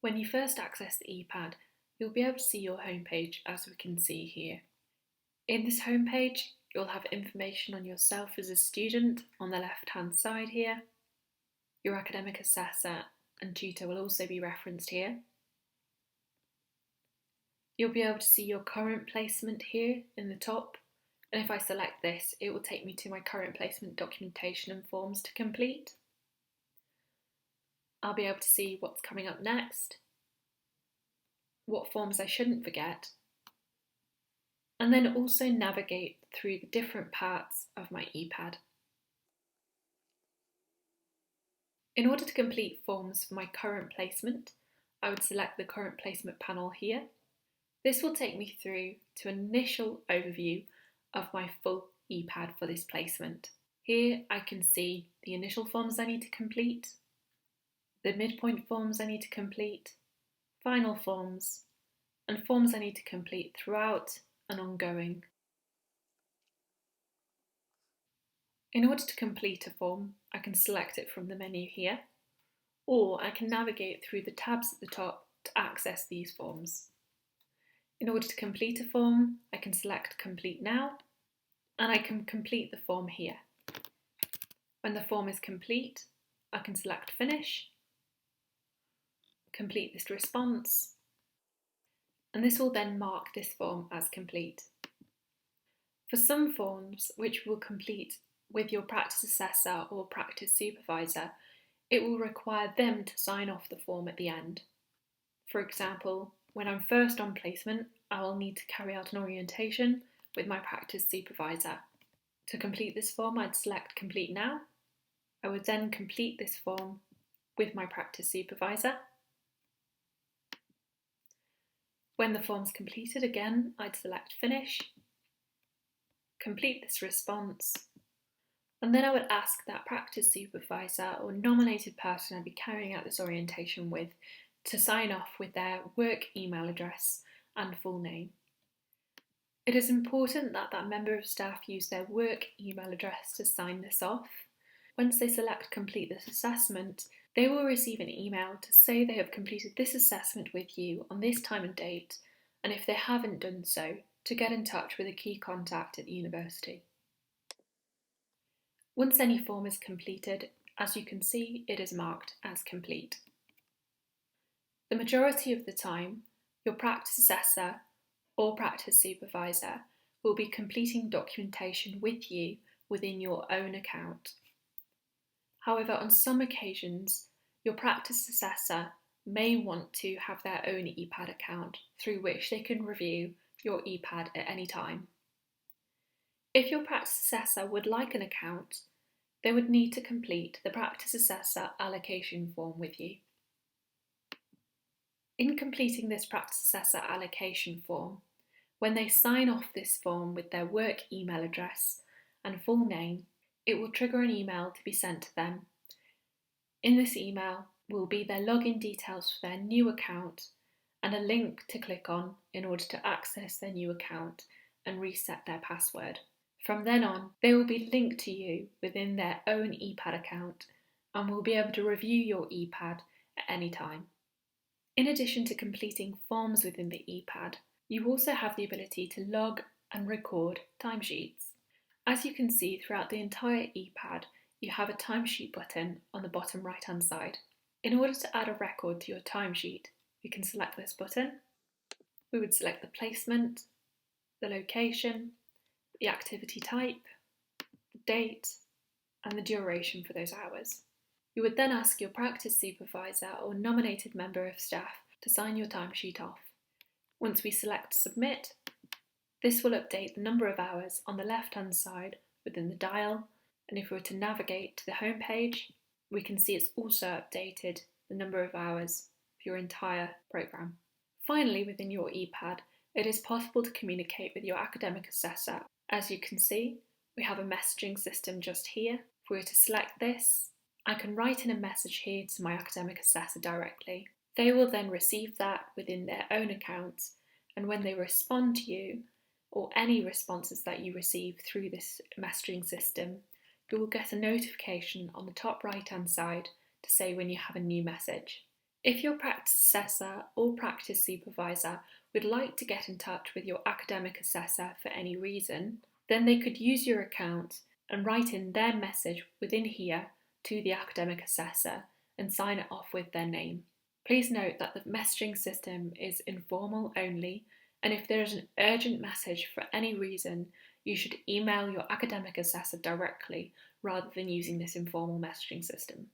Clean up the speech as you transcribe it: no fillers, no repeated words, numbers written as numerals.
When you first access the ePAD, you'll be able to see your homepage as we can see here. In this homepage, you'll have information on yourself as a student on the left-hand side here. Your academic assessor and tutor will also be referenced here. You'll be able to see your current placement here in the top, and if I select this, it will take me to my current placement documentation and forms to complete. I'll be able to see what's coming up next, what forms I shouldn't forget, and then also navigate through the different parts of my ePAD. In order to complete forms for my current placement, I would select the current placement panel here. This will take me through to an initial overview of my full ePAD for this placement. Here I can see the initial forms I need to complete, the midpoint forms I need to complete, final forms, and forms I need to complete throughout and ongoing. In order to complete a form, I can select it from the menu here, or I can navigate through the tabs at the top to access these forms. In order to complete a form, I can select Complete Now, and I can complete the form here. When the form is complete, I can select Finish, complete this response, and this will then mark this form as complete. For some forms which will complete with your practice assessor or practice supervisor, it will require them to sign off the form at the end. For example, when I'm first on placement, I will need to carry out an orientation with my practice supervisor. To complete this form, I'd select Complete Now. I would then complete this form with my practice supervisor. When the form's completed again, I'd select Finish, complete this response, and then I would ask that practice supervisor or nominated person I'd be carrying out this orientation with to sign off with their work email address and full name. It is important that that member of staff use their work email address to sign this off. Once they select Complete this assessment, they will receive an email to say they have completed this assessment with you on this time and date, and if they haven't done so, to get in touch with a key contact at the university. Once any form is completed, as you can see, it is marked as complete. The majority of the time, your practice assessor or practice supervisor will be completing documentation with you within your own account. However, on some occasions, your practice assessor may want to have their own ePAD account through which they can review your ePAD at any time. If your practice assessor would like an account, they would need to complete the practice assessor allocation form with you. In completing this practice assessor allocation form, when they sign off this form with their work email address and full name, it will trigger an email to be sent to them. In this email will be their login details for their new account and a link to click on in order to access their new account and reset their password. From then on, they will be linked to you within their own ePAD account and will be able to review your ePAD at any time. In addition to completing forms within the ePAD, you also have the ability to log and record timesheets. As you can see throughout the entire ePAD, you have a timesheet button on the bottom right-hand side. In order to add a record to your timesheet, we can select this button. We would select the placement, the location, the activity type, the date, and the duration for those hours. You would then ask your practice supervisor or nominated member of staff to sign your timesheet off. Once we select Submit, this will update the number of hours on the left-hand side within the dial, and if we were to navigate to the home page, we can see it's also updated the number of hours for your entire programme. Finally, within your ePAD, it is possible to communicate with your academic assessor. As you can see, we have a messaging system just here. If we were to select this, I can write in a message here to my academic assessor directly. They will then receive that within their own accounts, and when they respond to you, or any responses that you receive through this messaging system, you will get a notification on the top right hand side to say when you have a new message. If your practice assessor or practice supervisor would like to get in touch with your academic assessor for any reason, then they could use your account and write in their message within here to the academic assessor and sign it off with their name. Please note that the messaging system is informal only, and if there is an urgent message for any reason, you should email your academic assessor directly rather than using this informal messaging system.